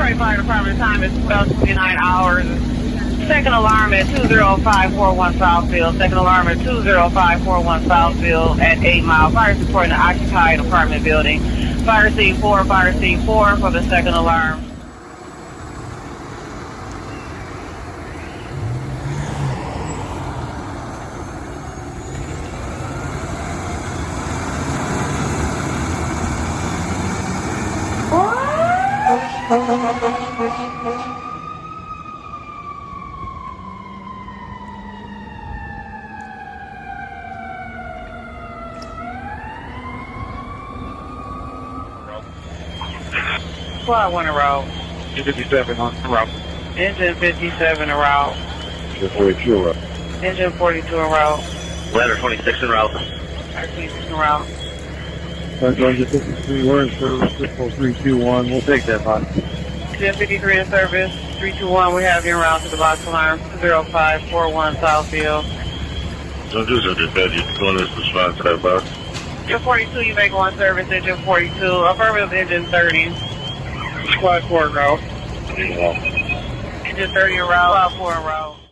Detroit Fire Department time is 12:29 hours. Second alarm at 20541 Southfield. Second alarm at 20541 Southfield at 8 Mile. Fire reporting an occupied apartment building. Fire scene 4 for the second alarm. Squad 1 around. 57 on the route. Engine 57 around. Engine 42 route. Engine 42 around. Ladder 26 en route. Fire 26 around. Engine 53, we're in service, 321. We'll take that, bot. Engine 53 in service. 321, we have you around to the box alarm. 20541 Southfield. Don't do so good, bad. You're going to respond to that box. Engine 42, you make one service. Engine 42. Affirmative, engine 30. Squad 4 route. Yeah. Engine 30 around. Squad 4 around.